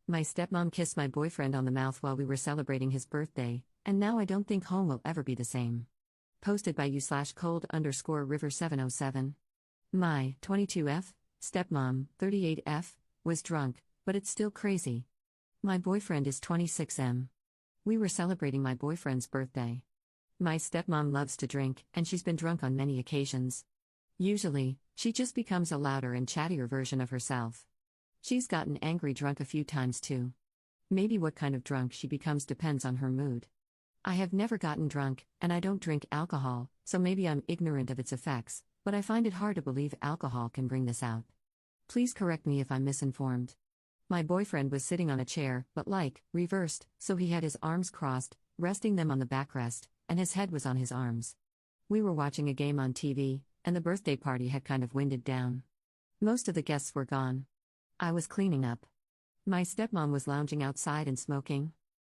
My stepmom kissed my boyfriend on the mouth while we were celebrating his birthday, and now I don't think home will ever be the same. Posted by you/cold_river707. My 22F, stepmom, 38F, was drunk, but it's still crazy. My boyfriend is 26M. We were celebrating my boyfriend's birthday. My stepmom loves to drink, and she's been drunk on many occasions. Usually, she just becomes a louder and chattier version of herself. She's gotten angry drunk a few times too. Maybe what kind of drunk she becomes depends on her mood. I have never gotten drunk, and I don't drink alcohol, so maybe I'm ignorant of its effects, but I find it hard to believe alcohol can bring this out. Please correct me if I'm misinformed. My boyfriend was sitting on a chair, but reversed, so he had his arms crossed, resting them on the backrest, and his head was on his arms. We were watching a game on TV, and the birthday party had kind of winded down. Most of the guests were gone. I was cleaning up. My stepmom was lounging outside and smoking.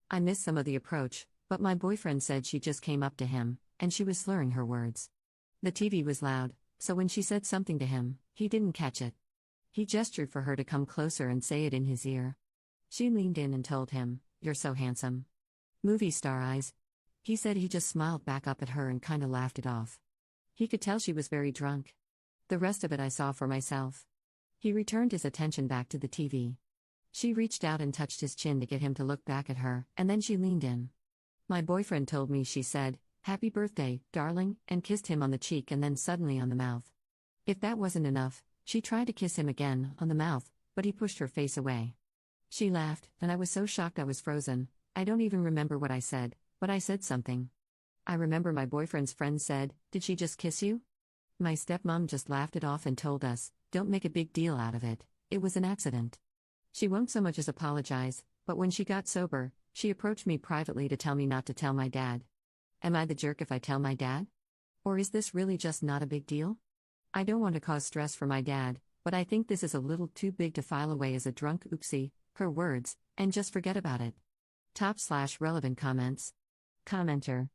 I missed some of the approach, but my boyfriend said she just came up to him, and she was slurring her words. The TV was loud, so when she said something to him, he didn't catch it. He gestured for her to come closer and say it in his ear. She leaned in and told him, "You're so handsome." Movie star eyes. He said he just smiled back up at her and kinda laughed it off. He could tell she was very drunk. The rest of it I saw for myself. He returned his attention back to the TV. She reached out and touched his chin to get him to look back at her, and then she leaned in. My boyfriend told me she said, "Happy birthday, darling," and kissed him on the cheek and then suddenly on the mouth. If that wasn't enough, she tried to kiss him again, on the mouth, but he pushed her face away. She laughed, and I was so shocked I was frozen. I don't even remember what I said, but I said something. I remember my boyfriend's friend said, "Did she just kiss you?" My stepmom just laughed it off and told us, "Don't make a big deal out of it, it was an accident." She won't so much as apologize, but when she got sober, she approached me privately to tell me not to tell my dad. Am I the jerk if I tell my dad? Or is this really just not a big deal? I don't want to cause stress for my dad, but I think this is a little too big to file away as a drunk oopsie, her words, and just forget about it. Top/relevant comments. Commenter.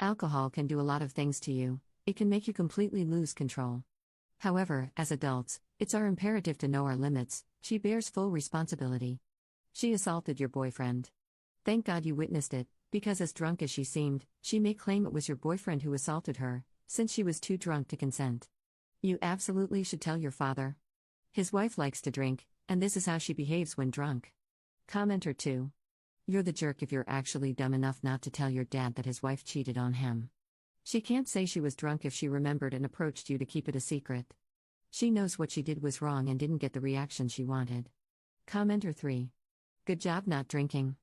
Alcohol can do a lot of things to you, it can make you completely lose control. However, as adults, it's our imperative to know our limits. She bears full responsibility. She assaulted your boyfriend. Thank God you witnessed it, because as drunk as she seemed, she may claim it was your boyfriend who assaulted her, since she was too drunk to consent. You absolutely should tell your father. His wife likes to drink, and this is how she behaves when drunk. Commenter 2. You're the jerk if you're actually dumb enough not to tell your dad that his wife cheated on him. She can't say she was drunk if she remembered and approached you to keep it a secret. She knows what she did was wrong and didn't get the reaction she wanted. Commenter 3. Good job not drinking.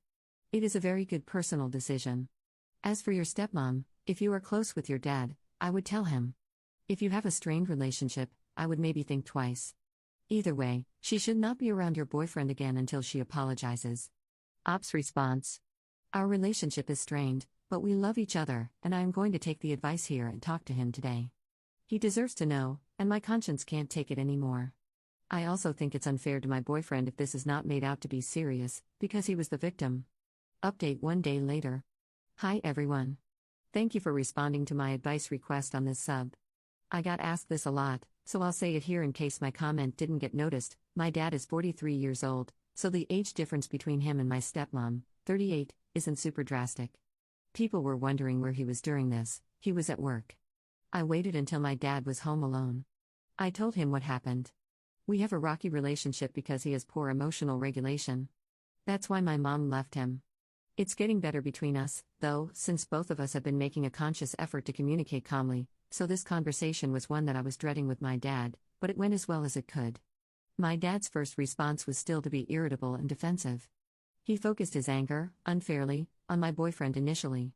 It is a very good personal decision. As for your stepmom, if you are close with your dad, I would tell him. If you have a strained relationship, I would maybe think twice. Either way, she should not be around your boyfriend again until she apologizes. Ops response. Our relationship is strained, but we love each other, and I am going to take the advice here and talk to him today. He deserves to know, and my conscience can't take it anymore. I also think it's unfair to my boyfriend if this is not made out to be serious, because he was the victim. Update 1 day later. Hi everyone. Thank you for responding to my advice request on this sub. I got asked this a lot, so I'll say it here in case my comment didn't get noticed. My dad is 43 years old, so the age difference between him and my stepmom, 38, isn't super drastic. People were wondering where he was during this. He was at work. I waited until my dad was home alone. I told him what happened. We have a rocky relationship because he has poor emotional regulation. That's why my mom left him. It's getting better between us, though, since both of us have been making a conscious effort to communicate calmly, so this conversation was one that I was dreading with my dad, but it went as well as it could. My dad's first response was still to be irritable and defensive. He focused his anger, unfairly, on my boyfriend initially.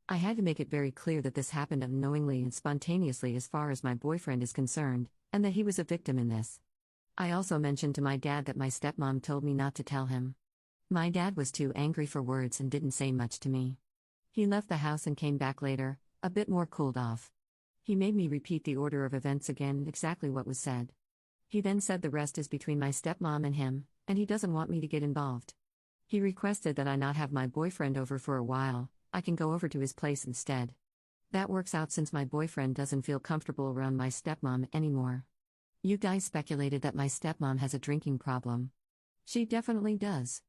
I had to make it very clear that this happened unknowingly and spontaneously as far as my boyfriend is concerned, and that he was a victim in this. I also mentioned to my dad that my stepmom told me not to tell him. My dad was too angry for words and didn't say much to me. He left the house and came back later, a bit more cooled off. He made me repeat the order of events again and exactly what was said. He then said the rest is between my stepmom and him, and he doesn't want me to get involved. He requested that I not have my boyfriend over for a while, I can go over to his place instead. That works out since my boyfriend doesn't feel comfortable around my stepmom anymore. You guys speculated that my stepmom has a drinking problem. She definitely does.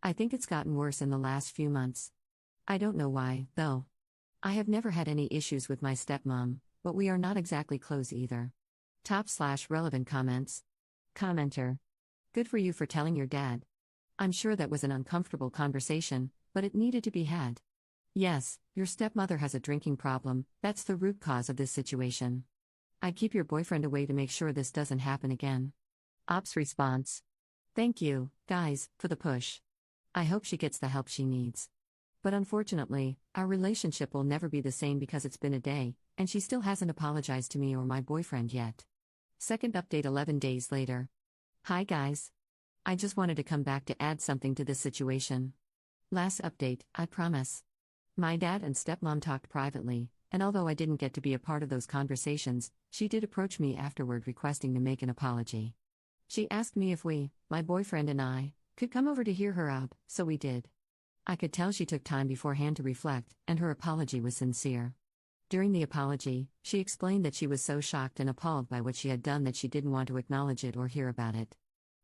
I think it's gotten worse in the last few months. I don't know why, though. I have never had any issues with my stepmom, but we are not exactly close either. Top/relevant comments. Commenter. Good for you for telling your dad. I'm sure that was an uncomfortable conversation, but it needed to be had. Yes, your stepmother has a drinking problem, that's the root cause of this situation. I'd keep your boyfriend away to make sure this doesn't happen again. Ops response. Thank you, guys, for the push. I hope she gets the help she needs. But unfortunately, our relationship will never be the same because it's been a day, and she still hasn't apologized to me or my boyfriend yet. Second update 11 days later. Hi guys. I just wanted to come back to add something to this situation. Last update, I promise. My dad and stepmom talked privately, and although I didn't get to be a part of those conversations, she did approach me afterward requesting to make an apology. She asked me if we, my boyfriend and I, could come over to hear her out, so we did. I could tell she took time beforehand to reflect, and her apology was sincere. During the apology, she explained that she was so shocked and appalled by what she had done that she didn't want to acknowledge it or hear about it.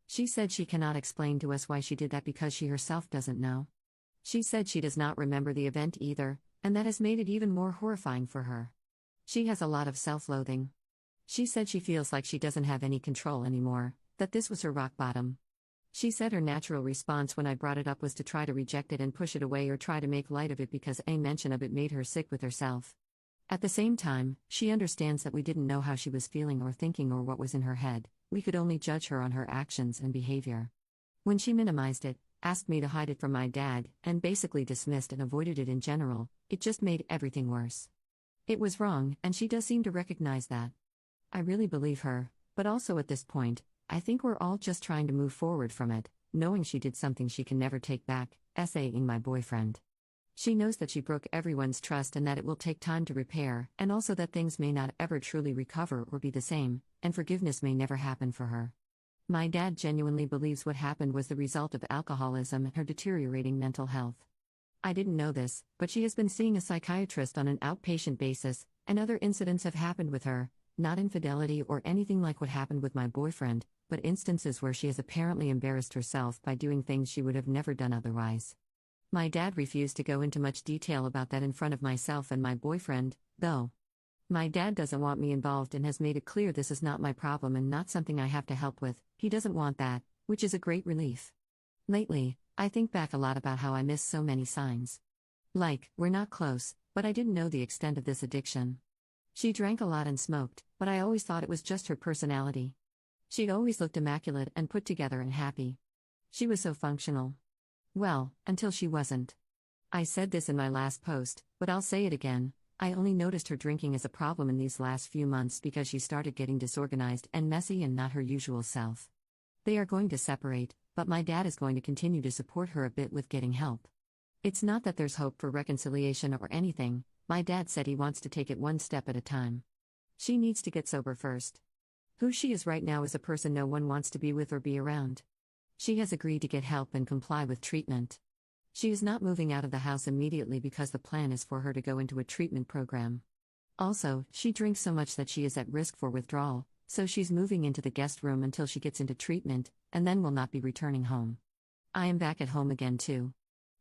She said she cannot explain to us why she did that because she herself doesn't know. She said she does not remember the event either, and that has made it even more horrifying for her. She has a lot of self-loathing. She said she feels like she doesn't have any control anymore, that this was her rock bottom. She said her natural response when I brought it up was to try to reject it and push it away or try to make light of it because a mention of it made her sick with herself. At the same time, she understands that we didn't know how she was feeling or thinking or what was in her head, we could only judge her on her actions and behavior. When she minimized it, asked me to hide it from my dad, and basically dismissed and avoided it in general, it just made everything worse. It was wrong, and she does seem to recognize that. I really believe her, but also at this point, I think we're all just trying to move forward from it, knowing she did something she can never take back, SAing my boyfriend. She knows that she broke everyone's trust and that it will take time to repair, and also that things may not ever truly recover or be the same, and forgiveness may never happen for her. My dad genuinely believes what happened was the result of alcoholism and her deteriorating mental health. I didn't know this, but she has been seeing a psychiatrist on an outpatient basis, and other incidents have happened with her, not infidelity or anything like what happened with my boyfriend, but instances where she has apparently embarrassed herself by doing things she would have never done otherwise. My dad refused to go into much detail about that in front of myself and my boyfriend, though. My dad doesn't want me involved and has made it clear this is not my problem and not something I have to help with. He doesn't want that, which is a great relief. Lately, I think back a lot about how I miss so many signs. Like, we're not close, but I didn't know the extent of this addiction. She drank a lot and smoked, but I always thought it was just her personality. She always looked immaculate and put together and happy. She was so functional. Well, until she wasn't. I said this in my last post, but I'll say it again. I only noticed her drinking as a problem in these last few months because she started getting disorganized and messy and not her usual self. They are going to separate, but my dad is going to continue to support her a bit with getting help. It's not that there's hope for reconciliation or anything, my dad said he wants to take it one step at a time. She needs to get sober first. Who she is right now is a person no one wants to be with or be around. She has agreed to get help and comply with treatment. She is not moving out of the house immediately because the plan is for her to go into a treatment program. Also, she drinks so much that she is at risk for withdrawal, so she's moving into the guest room until she gets into treatment, and then will not be returning home. I am back at home again too.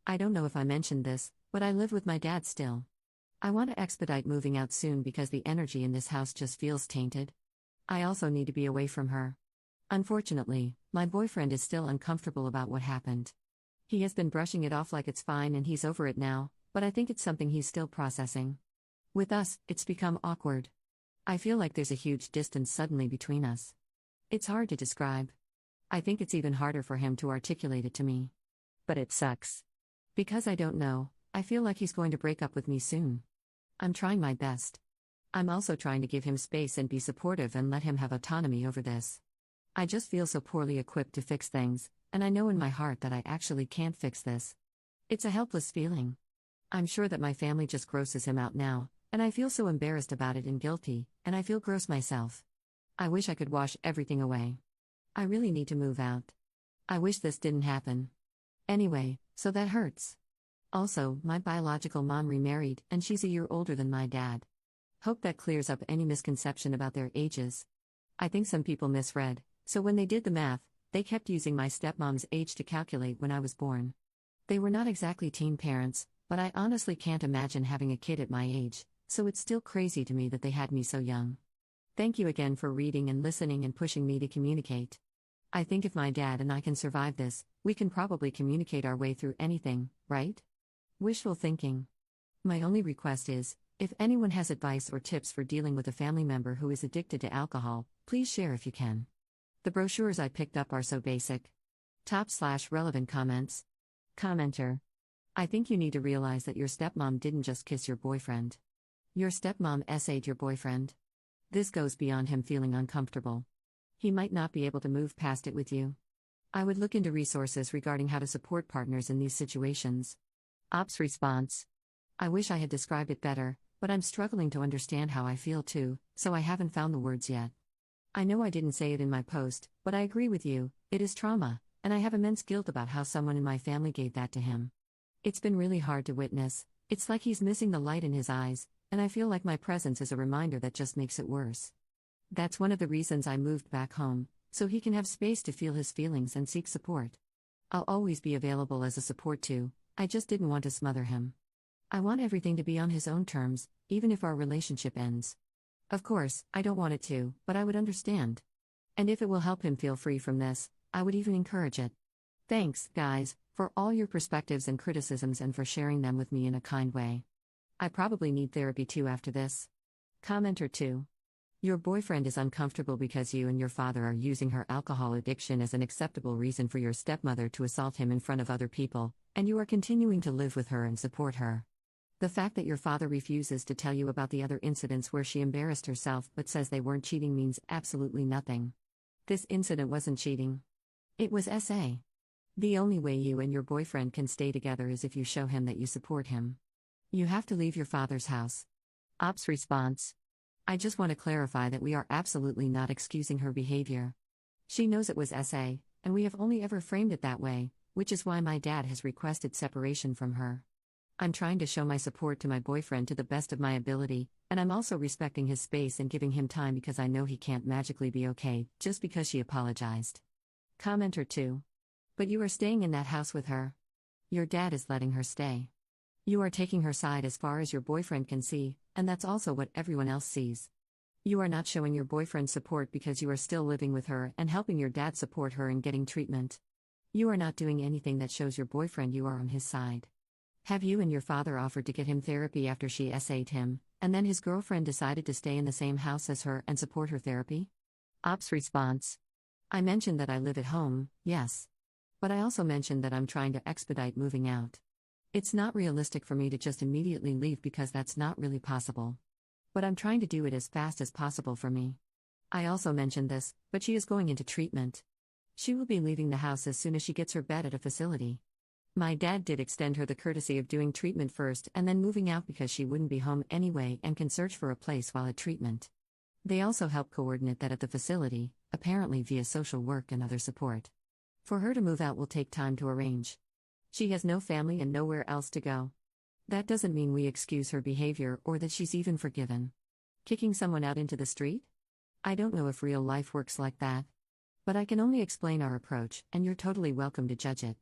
I don't know if I mentioned this, but I live with my dad still. I want to expedite moving out soon because the energy in this house just feels tainted. I also need to be away from her. Unfortunately, my boyfriend is still uncomfortable about what happened. He has been brushing it off like it's fine and he's over it now, but I think it's something he's still processing. With us, it's become awkward. I feel like there's a huge distance suddenly between us. It's hard to describe. I think it's even harder for him to articulate it to me. But it sucks. Because I don't know, I feel like he's going to break up with me soon. I'm trying my best. I'm also trying to give him space and be supportive and let him have autonomy over this. I just feel so poorly equipped to fix things, and I know in my heart that I actually can't fix this. It's a helpless feeling. I'm sure that my family just grosses him out now, and I feel so embarrassed about it and guilty, and I feel gross myself. I wish I could wash everything away. I really need to move out. I wish this didn't happen. Anyway, so that hurts. Also, my biological mom remarried, and she's a year older than my dad. Hope that clears up any misconception about their ages. I think some people misread, so when they did the math, they kept using my stepmom's age to calculate when I was born. They were not exactly teen parents, but I honestly can't imagine having a kid at my age, so it's still crazy to me that they had me so young. Thank you again for reading and listening and pushing me to communicate. I think if my dad and I can survive this, we can probably communicate our way through anything, right? Wishful thinking. My only request is, if anyone has advice or tips for dealing with a family member who is addicted to alcohol, please share if you can. The brochures I picked up are so basic. Top/relevant comments. Commenter. I think you need to realize that your stepmom didn't just kiss your boyfriend. Your stepmom essayed your boyfriend. This goes beyond him feeling uncomfortable. He might not be able to move past it with you. I would look into resources regarding how to support partners in these situations. Ops response. I wish I had described it better, but I'm struggling to understand how I feel too, so I haven't found the words yet. I know I didn't say it in my post, but I agree with you, it is trauma, and I have immense guilt about how someone in my family gave that to him. It's been really hard to witness, it's like he's missing the light in his eyes, and I feel like my presence is a reminder that just makes it worse. That's one of the reasons I moved back home, so he can have space to feel his feelings and seek support. I'll always be available as a support too, I just didn't want to smother him. I want everything to be on his own terms, even if our relationship ends. Of course, I don't want it to, but I would understand. And if it will help him feel free from this, I would even encourage it. Thanks, guys, for all your perspectives and criticisms and for sharing them with me in a kind way. I probably need therapy too after this. Commenter 2. Your boyfriend is uncomfortable because you and your father are using her alcohol addiction as an acceptable reason for your stepmother to assault him in front of other people, and you are continuing to live with her and support her. The fact that your father refuses to tell you about the other incidents where she embarrassed herself but says they weren't cheating means absolutely nothing. This incident wasn't cheating. It was SA. The only way you and your boyfriend can stay together is if you show him that you support him. You have to leave your father's house. Ops response. I just want to clarify that we are absolutely not excusing her behavior. She knows it was SA, and we have only ever framed it that way, which is why my dad has requested separation from her. I'm trying to show my support to my boyfriend to the best of my ability, and I'm also respecting his space and giving him time because I know he can't magically be okay just because she apologized. Commenter 2. But you are staying in that house with her. Your dad is letting her stay. You are taking her side as far as your boyfriend can see, and that's also what everyone else sees. You are not showing your boyfriend support because you are still living with her and helping your dad support her in getting treatment. You are not doing anything that shows your boyfriend you are on his side. Have you and your father offered to get him therapy after she SA'd him, and then his girlfriend decided to stay in the same house as her and support her therapy? Ops response. I mentioned that I live at home, yes. But I also mentioned that I'm trying to expedite moving out. It's not realistic for me to just immediately leave because that's not really possible. But I'm trying to do it as fast as possible for me. I also mentioned this, but she is going into treatment. She will be leaving the house as soon as she gets her bed at a facility. My dad did extend her the courtesy of doing treatment first and then moving out because she wouldn't be home anyway and can search for a place while at treatment. They also help coordinate that at the facility, apparently via social work and other support. For her to move out will take time to arrange. She has no family and nowhere else to go. That doesn't mean we excuse her behavior or that she's even forgiven. Kicking someone out into the street? I don't know if real life works like that. But I can only explain our approach, and you're totally welcome to judge it.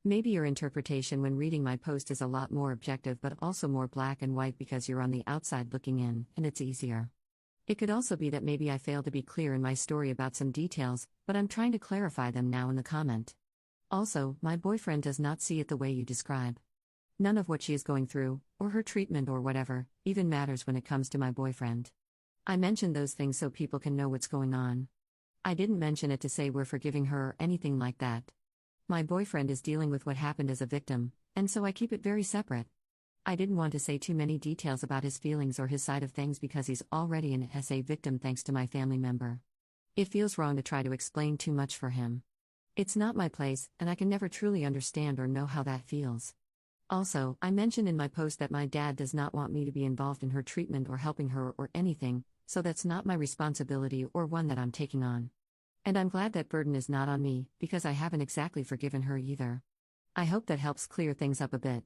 Maybe your interpretation when reading my post is a lot more objective but also more black and white because you're on the outside looking in, and it's easier. It could also be that maybe I failed to be clear in my story about some details, but I'm trying to clarify them now in the comment. Also, my boyfriend does not see it the way you describe. None of what she is going through, or her treatment or whatever, even matters when it comes to my boyfriend. I mentioned those things so people can know what's going on. I didn't mention it to say we're forgiving her or anything like that. My boyfriend is dealing with what happened as a victim, and so I keep it very separate. I didn't want to say too many details about his feelings or his side of things because he's already an SA victim thanks to my family member. It feels wrong to try to explain too much for him. It's not my place, and I can never truly understand or know how that feels. Also, I mentioned in my post that my dad does not want me to be involved in her treatment or helping her or anything, so that's not my responsibility or one that I'm taking on. And I'm glad that burden is not on me, because I haven't exactly forgiven her either. I hope that helps clear things up a bit.